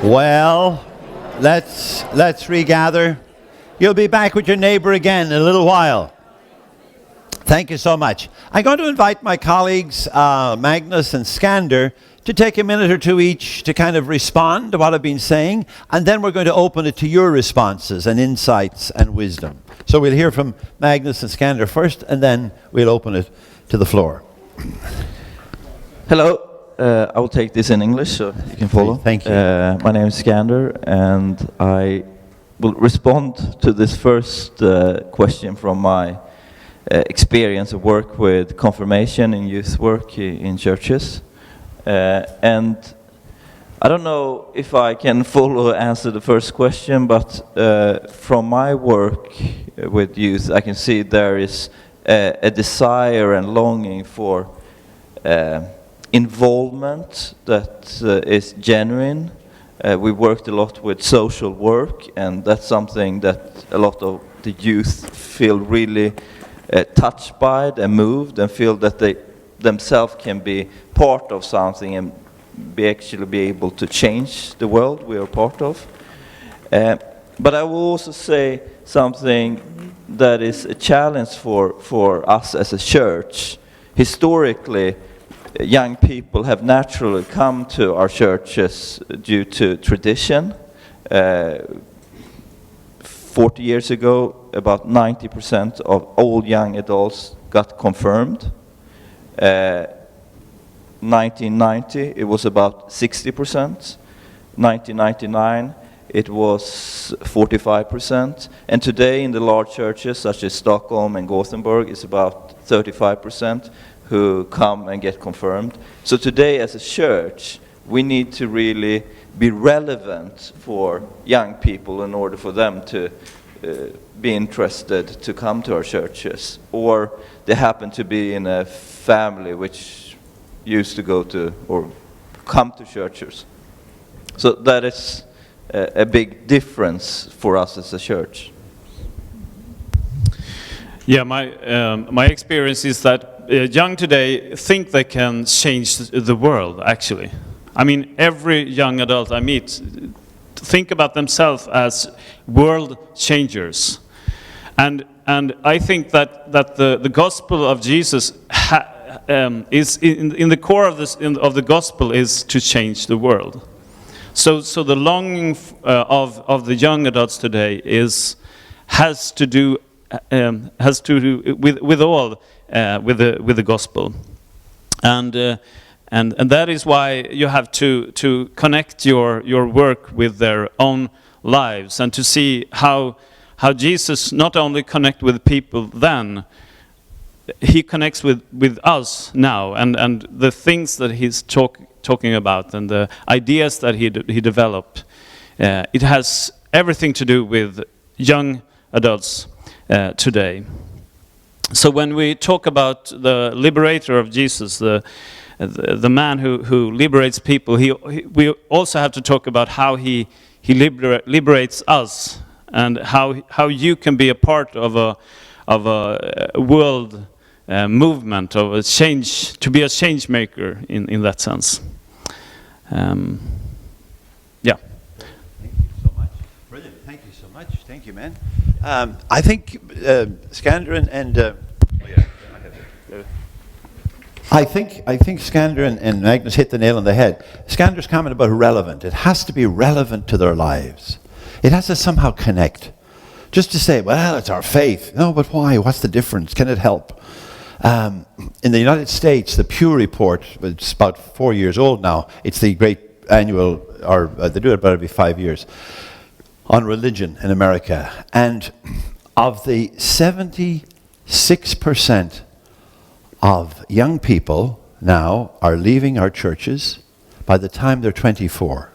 Well, let's regather. You'll be back with your neighbor again in a little while. Thank you so much. I'm going to invite my colleagues, Magnus and Skander, to take a minute or two each to kind of respond to what I've been saying, and then we're going to open it to your responses and insights and wisdom. So we'll hear from Magnus and Skander first, and then we'll open it to the floor. Hello. I will take this in English so you can follow. Thank you. My name is Skander, and I will respond to this first question from my experience of work with confirmation and youth work in churches. And I don't know if I can fully answer the first question, but from my work with youth, I can see there is a desire and longing for involvement that is genuine. We worked a lot with social work, and that's something that a lot of the youth feel really touched by and moved, and feel that they themselves can be part of something and actually be able to change the world we are part of. But I will also say something that is a challenge for us as a church. Historically, young people have naturally come to our churches due to tradition. 40 years ago, about 90% of all young adults got confirmed. 1990, it was about 60%. 1999, it was 45%. And today in the large churches, such as Stockholm and Gothenburg, it's about 35% who come and get confirmed. So today as a church, we need to really be relevant for young people in order for them to be interested to come to our churches. Or they happen to be in a family which used to go to or come to churches. So that is a big difference for us as a church. Yeah, my experience is that young today think they can change the world, actually. I mean, every young adult I meet think about themselves as world changers. And I think that the gospel of Jesus is in the core of this of the gospel is to change the world. So the longing of the young adults today has to do with the gospel, and that is why you have to connect your work with their own lives, and to see how Jesus not only connect with people then, he connects with us now, and the things that he's talking about and the ideas that he developed. It has everything to do with young adults today. So when we talk about the liberator of Jesus, the man who liberates people, we also have to talk about how he liberates us, and how you can be a part of a world movement, of a change, to be a change maker in that sense. Yeah. Thank you so much. Brilliant. Thank you so much. Thank you, man. I think Skander and I think Skander and Magnus hit the nail on the head. Skander's comment about relevant. It has to be relevant to their lives. It has to somehow connect. Just to say, well, it's our faith. No, but why? What's the difference? Can it help? In the United States, the Pew Report, it's about 4 years old now. It's the great annual, or they do it about every 5 years, on religion in America. And of the 76% of young people now are leaving our churches by the time they're 24.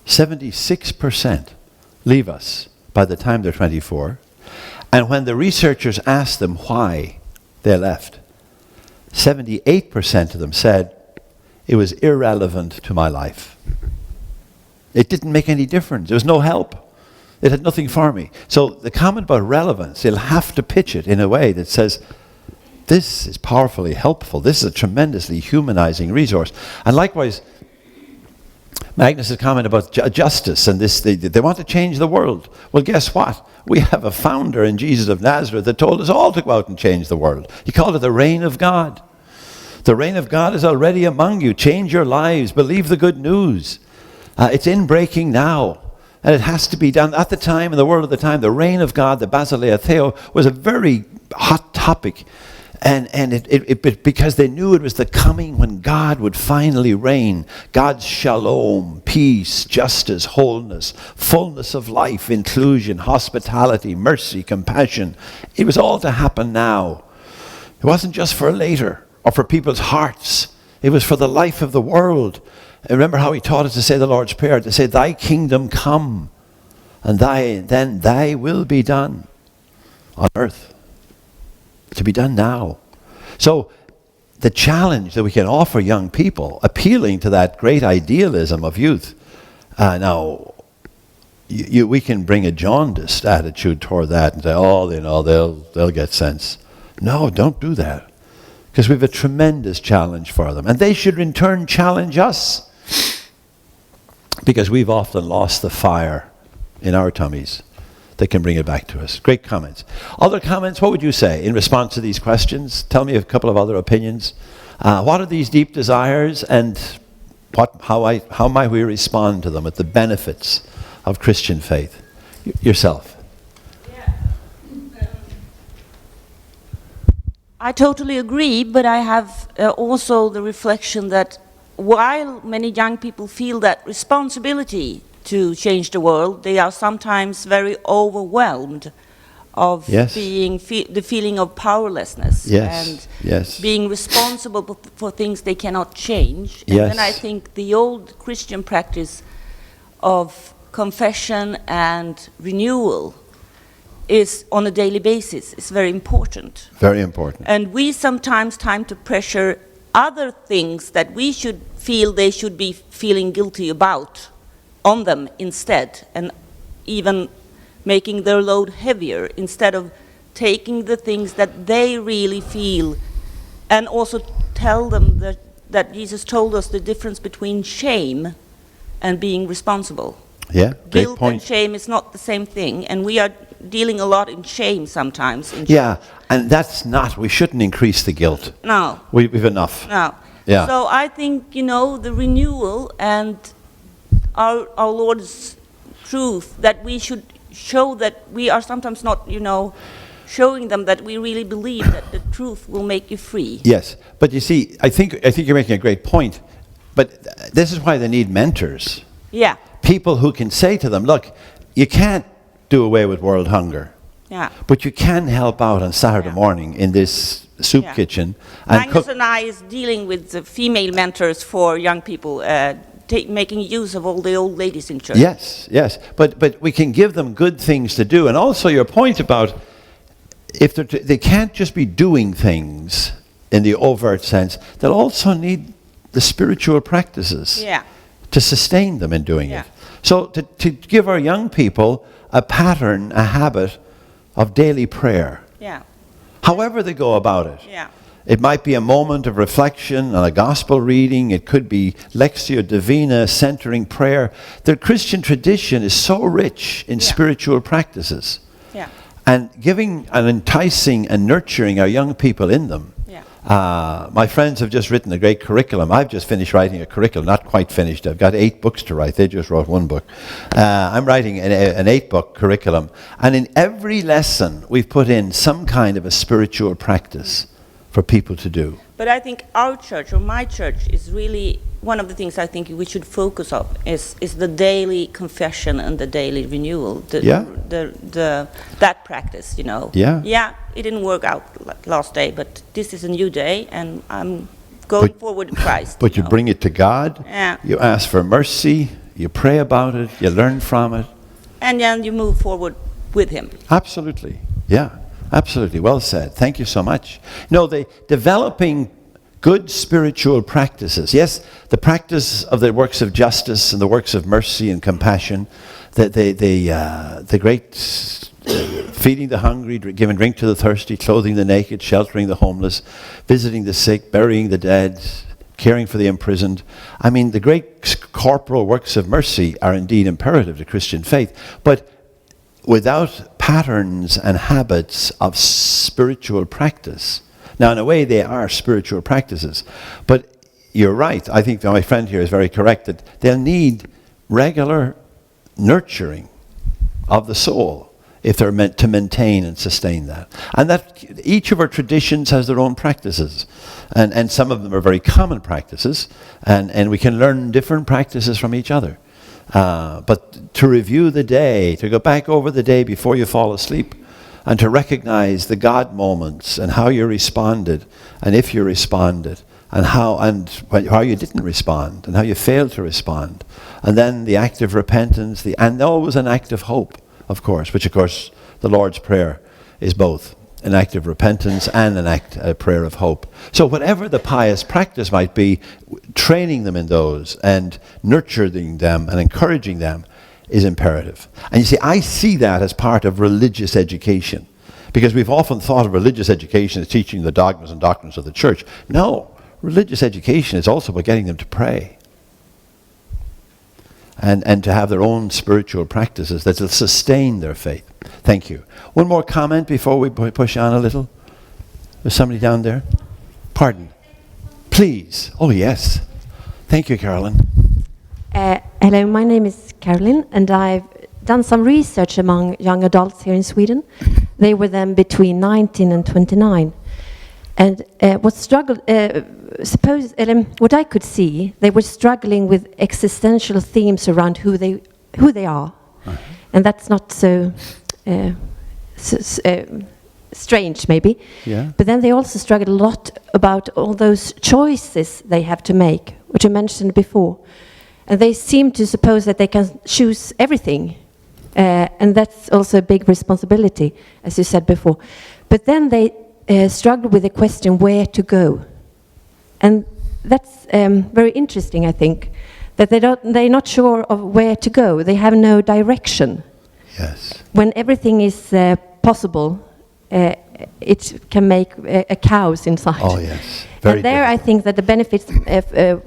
76% leave us by the time they're 24. And when the researchers asked them why they left, 78% of them said, it was irrelevant to my life. It didn't make any difference. There was no help. It had nothing for me. So the comment about relevance, you'll have to pitch it in a way that says, this is powerfully helpful. This is a tremendously humanizing resource. And likewise, Magnus' comment about justice and this, they want to change the world. Well, guess what? We have a founder in Jesus of Nazareth that told us all to go out and change the world. He called it the reign of God. The reign of God is already among you. Change your lives. Believe the good news. It's in breaking now. And it has to be done. At the time, in the world of the time, the reign of God, the Basileia Theo, was a very hot topic. And because they knew it was the coming when God would finally reign. God's shalom, peace, justice, wholeness, fullness of life, inclusion, hospitality, mercy, compassion. It was all to happen now. It wasn't just for later or for people's hearts. It was for the life of the world. And remember how he taught us to say the Lord's Prayer, to say, thy kingdom come, and thy will be done on earth. To be done now. So the challenge that we can offer young people, appealing to that great idealism of youth. Now, we can bring a jaundiced attitude toward that and say, oh, you know, they'll get sense. No, don't do that. Because we have a tremendous challenge for them. And they should in turn challenge us. Because we've often lost the fire in our tummies. They can bring it back to us. Great comments. Other comments, what would you say in response to these questions? Tell me a couple of other opinions. What are these deep desires, and how might we respond to them at the benefits of Christian faith? Yourself. Yeah. I totally agree, but I have also the reflection that while many young people feel that responsibility to change the world, they are sometimes very overwhelmed of being the feeling of powerlessness and being responsible for things they cannot change. And then I think the old Christian practice of confession and renewal is on a daily basis. It's very important. Very important. And we sometimes time to pressure other things that we should feel they should be feeling guilty about on them instead, and even making their load heavier instead of taking the things that they really feel, and also tell them that Jesus told us the difference between shame and being responsible. Yeah, great Guilt point. and shame is not the same thing, and we are dealing a lot in shame sometimes. And that's not, we shouldn't increase the guilt. No. We've enough. No. Yeah. So I think, the renewal and our Lord's truth, that we should show that we are sometimes not, showing them that we really believe that the truth will make you free. Yes, but you see, I think you're making a great point. But this is why they need mentors. Yeah. People who can say to them, look, you can't do away with world hunger. Yeah. But you can help out on Saturday morning in this soup kitchen. And Magnus and I is dealing with the female mentors for young people, making use of all the old ladies in church. Yes. But we can give them good things to do. And also your point about if they can't just be doing things in the overt sense, they'll also need the spiritual practices to sustain them in doing it. So to give our young people a pattern, a habit of daily prayer. Yeah. However they go about it. Yeah. It might be a moment of reflection on a gospel reading. It could be Lectio Divina, centering prayer. The Christian tradition is so rich in spiritual practices. Yeah. And giving and enticing and nurturing our young people in them. My friends have just written a great curriculum. I've just finished writing a curriculum, not quite finished. I've got 8 books to write. They just wrote 1 book. I'm writing an 8-book curriculum. And in every lesson, we've put in some kind of a spiritual practice for people to do. But I think our church, or my church, is really one of the things I think we should focus on is the daily confession and the daily renewal. That practice, Yeah, it didn't work out last day, but this is a new day, and I'm going forward in Christ. But you bring it to God. Yeah. You ask for mercy. You pray about it. You learn from it. And then you move forward with Him. Absolutely. Yeah. Absolutely. Well said. Thank you so much. No, developing good spiritual practices. Yes, the practice of the works of justice and the works of mercy and compassion, the great feeding the hungry, giving drink to the thirsty, clothing the naked, sheltering the homeless, visiting the sick, burying the dead, caring for the imprisoned. I mean, the great corporal works of mercy are indeed imperative to Christian faith, but without patterns and habits of spiritual practice. Now, in a way, they are spiritual practices. But you're right. I think that my friend here is very correct that they'll need regular nurturing of the soul if they're meant to maintain and sustain that. And that each of our traditions has their own practices. And some of them are very common practices, and we can learn different practices from each other. But to review the day, to go back over the day before you fall asleep, and to recognize the God moments and how you responded, and if you responded, and how you didn't respond, and how you failed to respond. And then the act of repentance, and always an act of hope, of course, which of course the Lord's Prayer is both an act of repentance and a prayer of hope. So whatever the pious practice might be, training them in those and nurturing them and encouraging them is imperative. And you see, I see that as part of religious education, because we've often thought of religious education as teaching the dogmas and doctrines of the church. No, religious education is also about getting them to pray and to have their own spiritual practices that will sustain their faith. Thank you. One more comment before we push on a little. There's somebody down there. Pardon. Please. Oh, yes. Thank you, Carolyn. Hello, my name is Carolyn, and I've done some research among young adults here in Sweden. They were then between 19 and 29. And what I could see, they were struggling with existential themes around who they are. Uh-huh. And that's not so strange, maybe. Yeah. But then they also struggled a lot about all those choices they have to make, which I mentioned before. And they seem to suppose that they can choose everything. And that's also a big responsibility, as you said before. But then they struggle with the question where to go. And that's very interesting, I think, that they're not sure of where to go. They have no direction. Yes. When everything is possible, it can make a chaos inside. Oh, yes. Very and there difficult. I think that the benefits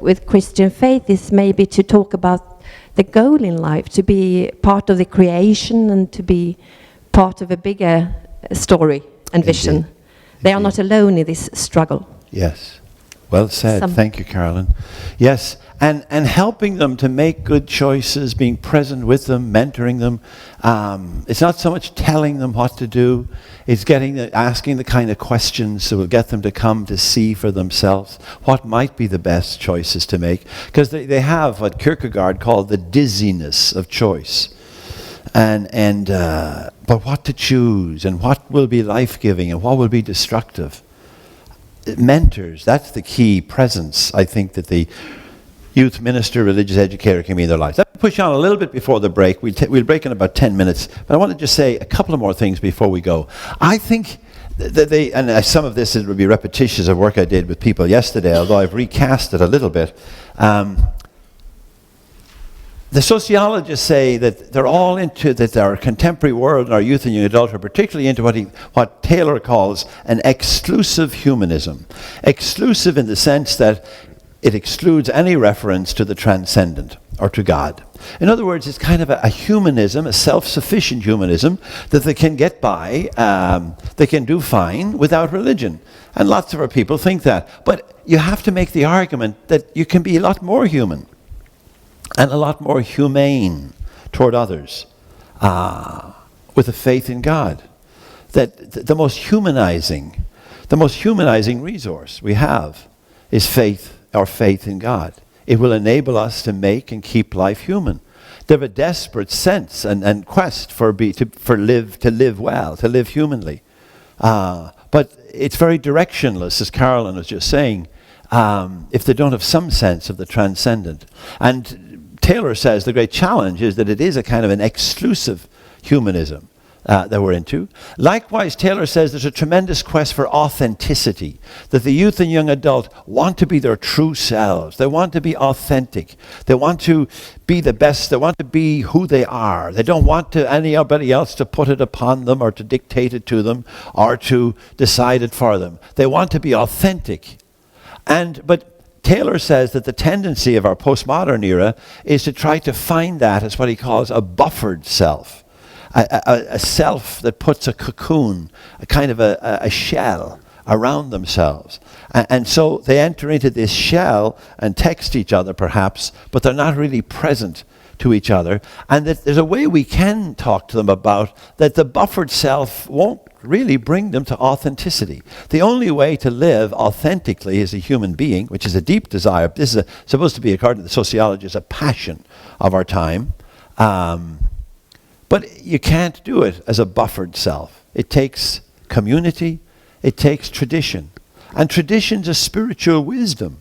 with Christian faith is maybe to talk about the goal in life, to be part of the creation and to be part of a bigger story and vision. Indeed. They are not alone in this struggle. Yes. Well said. Thank you, Carolyn. Yes, and helping them to make good choices, being present with them, mentoring them. It's not so much telling them what to do, it's asking the kind of questions that will get them to come to see for themselves what might be the best choices to make. Because they have what Kierkegaard called the dizziness of choice. But what to choose, and what will be life-giving, and what will be destructive. Mentors, that's the key presence, I think, that the youth minister, religious educator can be in their lives. Let's push on a little bit before the break. We'll break in about 10 minutes, but I want to just say a couple of more things before we go. I think that some of this would be repetitious of work I did with people yesterday, although I've recast it a little bit. The sociologists say that they're all into that our contemporary world and our youth and young adult are particularly into what Taylor calls an exclusive humanism. Exclusive in the sense that it excludes any reference to the transcendent or to God. In other words, it's kind of a humanism, a self-sufficient humanism, that they can get by, they can do fine without religion. And lots of our people think that. But you have to make the argument that you can be a lot more human and a lot more humane toward others with a faith in God. That the most humanizing resource we have is faith, our faith in God. It will enable us to make and keep life human. They have a desperate sense and quest to live well, to live humanly. But it's very directionless, as Carolyn was just saying, if they don't have some sense of the transcendent. And Taylor says the great challenge is that it is a kind of an exclusive humanism that we're into. Likewise, Taylor says there's a tremendous quest for authenticity, that the youth and young adult want to be their true selves. They want to be authentic. They want to be the best. They want to be who they are. They don't want anybody else to put it upon them or to dictate it to them or to decide it for them. They want to be authentic. But Taylor says that the tendency of our postmodern era is to try to find that as what he calls a buffered self, a self that puts a cocoon, a kind of a shell around themselves. And so they enter into this shell and text each other perhaps, but they're not really present to each other, and that there's a way we can talk to them about that the buffered self won't really bring them to authenticity. The only way to live authentically as a human being, which is a deep desire, this is supposed to be, according to the sociologists, a passion of our time, but you can't do it as a buffered self. It takes community, it takes tradition. And tradition's a spiritual wisdom.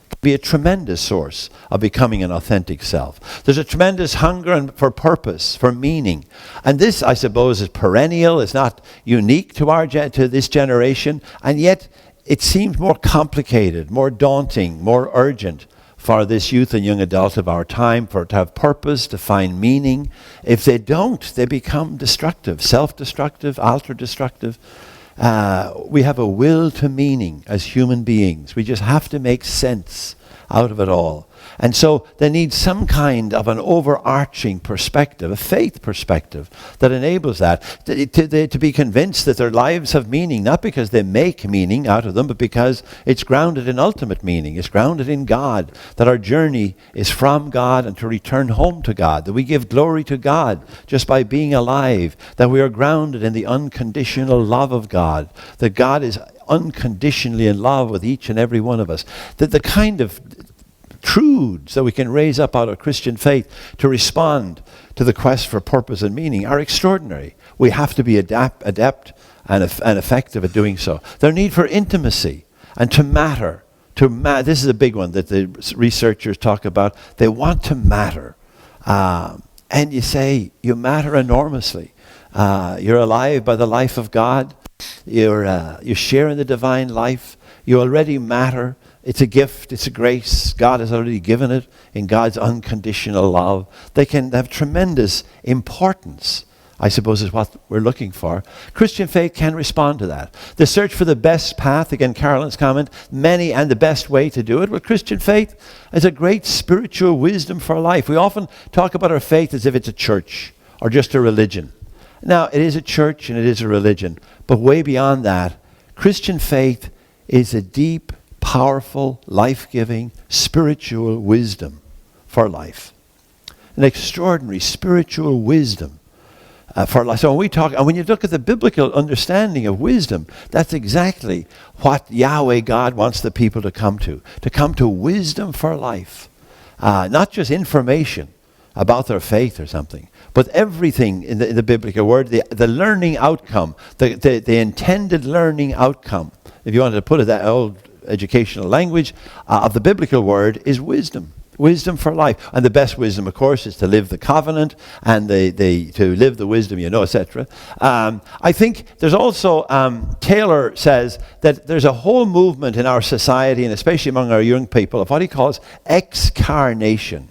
Can be a tremendous source of becoming an authentic self. There's a tremendous hunger for purpose, for meaning. And this, I suppose, is perennial. It's not unique to this generation. And yet, it seems more complicated, more daunting, more urgent for this youth and young adult of our time, to have purpose, to find meaning. If they don't, they become destructive, self-destructive, ultra-destructive. We have a will to meaning as human beings. We just have to make sense out of it all. And so they need some kind of an overarching perspective, a faith perspective that enables that, to be convinced that their lives have meaning, not because they make meaning out of them, but because it's grounded in ultimate meaning. It's grounded in God, that our journey is from God and to return home to God, that we give glory to God just by being alive, that we are grounded in the unconditional love of God, that God is unconditionally in love with each and every one of us, that the kind of truths that we can raise up out of Christian faith to respond to the quest for purpose and meaning are extraordinary. We have to be adept and effective at doing so. Their need for intimacy and to matter. This is a big one that the researchers talk about. They want to matter. And you say, you matter enormously. You're alive by the life of God. You're sharing the divine life. You already matter. It's a gift, it's a grace. God has already given it in God's unconditional love. They can have tremendous importance, I suppose is what we're looking for. Christian faith can respond to that. The search for the best path, again Carolyn's comment, many and the best way to do it. Well, Christian faith is a great spiritual wisdom for life. We often talk about our faith as if it's a church or just a religion. Now, it is a church and it is a religion, but way beyond that, Christian faith is a deep, powerful, life-giving, spiritual wisdom for life. An extraordinary spiritual wisdom for life. So when we talk, and when you look at the biblical understanding of wisdom, that's exactly what Yahweh God wants the people to come to wisdom for life. Not just information about their faith or something, but everything in the biblical word, the learning outcome, the intended learning outcome, if you wanted to put it that old educational language of the biblical word, is wisdom. Wisdom for life. And the best wisdom, of course, is to live the covenant and to live the wisdom, etc. I think there's also, Taylor says that there's a whole movement in our society, and especially among our young people, of what he calls excarnation.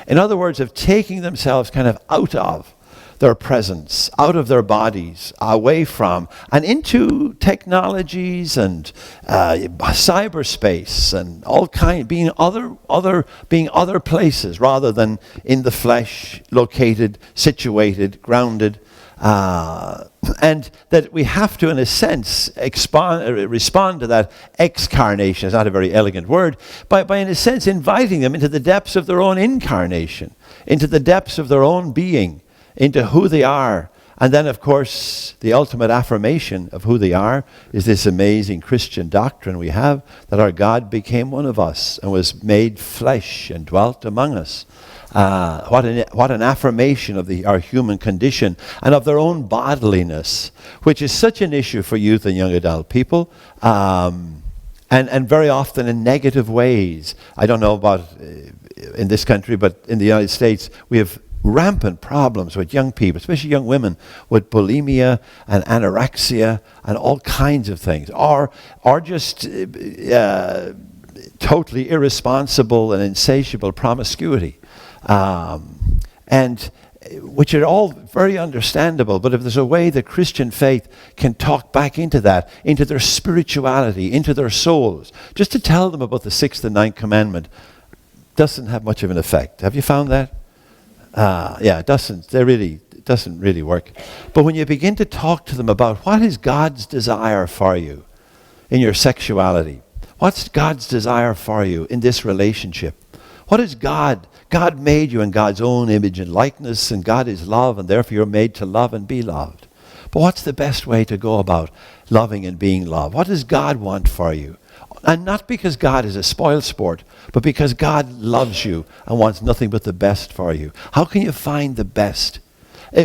In other words, of taking themselves kind of out of their presence, out of their bodies, away from, and into technologies and cyberspace and all kind, being other places rather than in the flesh, located, situated, grounded, and that we have to, in a sense, respond to that excarnation. It's not a very elegant word, by in a sense inviting them into the depths of their own incarnation, into the depths of their own being, into who they are. And then, of course, the ultimate affirmation of who they are is this amazing Christian doctrine we have, that our God became one of us and was made flesh and dwelt among us. What an affirmation of our human condition and of their own bodiliness, which is such an issue for youth and young adult people, and very often in negative ways. I don't know about in this country, but in the United States, we have rampant problems with young people, especially young women, with bulimia and anorexia and all kinds of things, or just totally irresponsible and insatiable promiscuity, and which are all very understandable. But if there's a way that Christian faith can talk back into that, into their spirituality, into their souls, just to tell them about the 6th and 9th commandment doesn't have much of an effect. Have you found that? It doesn't really work. But when you begin to talk to them about what is God's desire for you in your sexuality, what's God's desire for you in this relationship, What is God? God made you in God's own image and likeness, and God is love, and therefore you're made to love and be loved. But what's the best way to go about loving and being loved? What does God want for you? And not because God is a spoilsport, but because God loves you and wants nothing but the best for you. How can you find the best?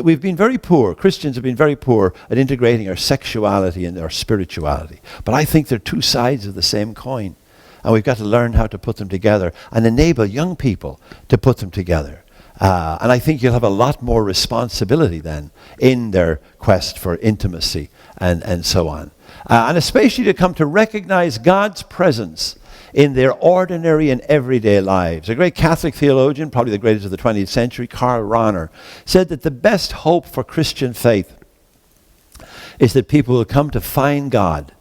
We've been very poor. Christians have been very poor at integrating our sexuality and our spirituality. But I think they're two sides of the same coin. And we've got to learn how to put them together and enable young people to put them together. And I think you'll have a lot more responsibility then in their quest for intimacy and so on. And especially to come to recognize God's presence in their ordinary and everyday lives. A great Catholic theologian, probably the greatest of the 20th century, Karl Rahner, said that the best hope for Christian faith is that people will come to find God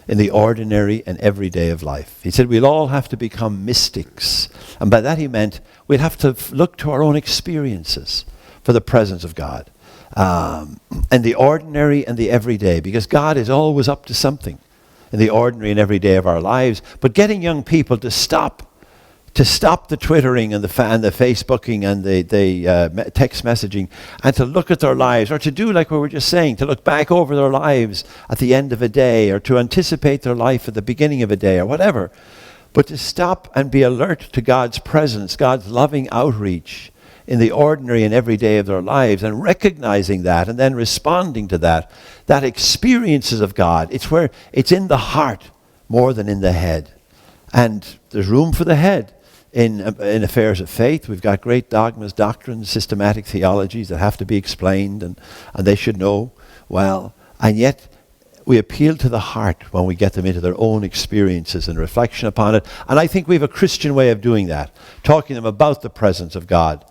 in the ordinary and everyday of life. He said we'll all have to become mystics. And by that he meant we'll have to look to our own experiences for the presence of God. And the ordinary and the everyday, because God is always up to something in the ordinary and everyday of our lives. But getting young people to stop the twittering and the Facebooking and the text messaging, and to look at their lives, or to do like we were just saying, to look back over their lives at the end of a day, or to anticipate their life at the beginning of a day, or whatever. But to stop and be alert to God's presence, God's loving outreach in the ordinary and everyday of their lives, and recognizing that and then responding to that experiences of God. It's in the heart more than in the head. And there's room for the head in affairs of faith. We've got great dogmas, doctrines, systematic theologies that have to be explained, and they should know well. And yet we appeal to the heart when we get them into their own experiences and reflection upon it. And I think we have a Christian way of doing that, talking to them about the presence of God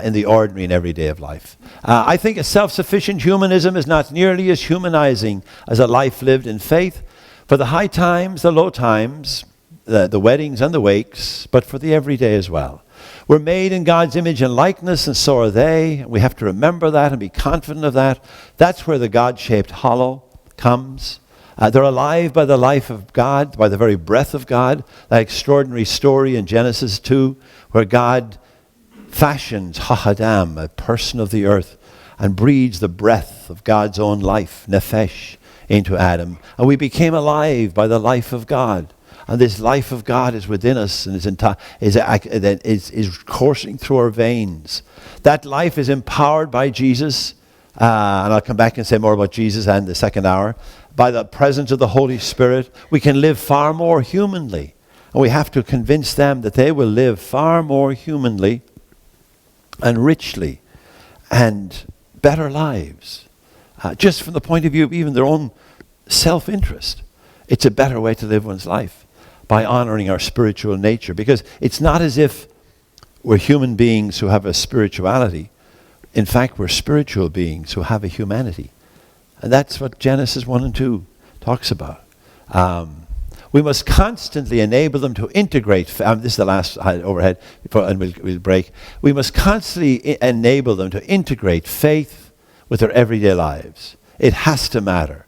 in the ordinary and everyday of life. I think a self-sufficient humanism is not nearly as humanizing as a life lived in faith, for the high times, the low times, the weddings and the wakes, but for the everyday as well. We're made in God's image and likeness, and so are they. We have to remember that and be confident of that. That's where the God-shaped hollow comes. They're alive by the life of God, by the very breath of God. That extraordinary story in Genesis 2, where God fashions Ha-Adam, a person of the earth, and breathes the breath of God's own life, Nefesh, into Adam. And we became alive by the life of God. And this life of God is within us and is coursing through our veins. That life is empowered by Jesus, and I'll come back and say more about Jesus and the second hour. By the presence of the Holy Spirit, we can live far more humanly. And we have to convince them that they will live far more humanly and richly and better lives. Just from the point of view of even their own self-interest. It's a better way to live one's life, by honoring our spiritual nature. Because it's not as if we're human beings who have a spirituality. In fact, we're spiritual beings who have a humanity. And that's what Genesis 1 and 2 talks about. We must constantly enable them to integrate, this is the last overhead, and we'll break. We must constantly enable them to integrate faith with their everyday lives. It has to matter.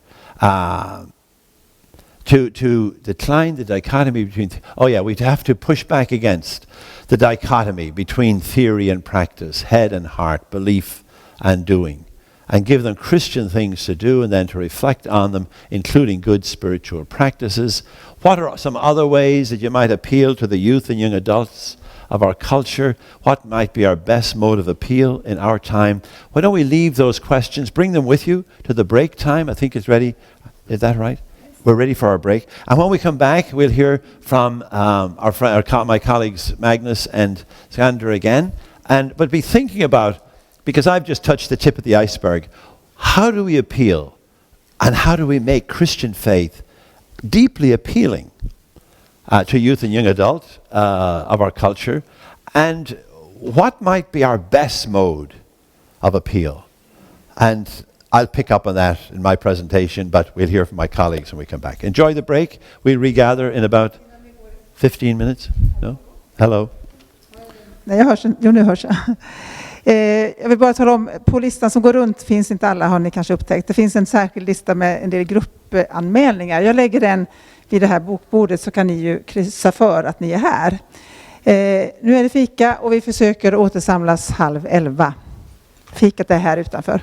To decline the dichotomy between, we'd have to push back against the dichotomy between theory and practice, head and heart, belief and doing, and give them Christian things to do and then to reflect on them, including good spiritual practices. What are some other ways that you might appeal to the youth and young adults of our culture? What might be our best mode of appeal in our time? Why don't we leave those questions, bring them with you to the break time? I think it's ready. Is that right? We're ready for our break. And when we come back, we'll hear from my colleagues Magnus and Skander again. But be thinking about, because I've just touched the tip of the iceberg, how do we appeal and how do we make Christian faith deeply appealing to youth and young adult of our culture? And what might be our best mode of appeal? And I'll pick up on that in my presentation, but we'll hear from my colleagues when we come back. Enjoy the break. We'll regather in about 15 minutes. No? Hello. Nej, nu hörs jag. Jag vill bara tala om, på listan som går runt finns inte alla, har ni kanske upptäckt. Det finns en särskild lista med en del gruppanmälningar. Jag lägger den vid det här bokbordet, så kan ni ju kryssa för att ni är här. Nu är det fika och vi försöker återsamlas 10:30. Fikat är här utanför.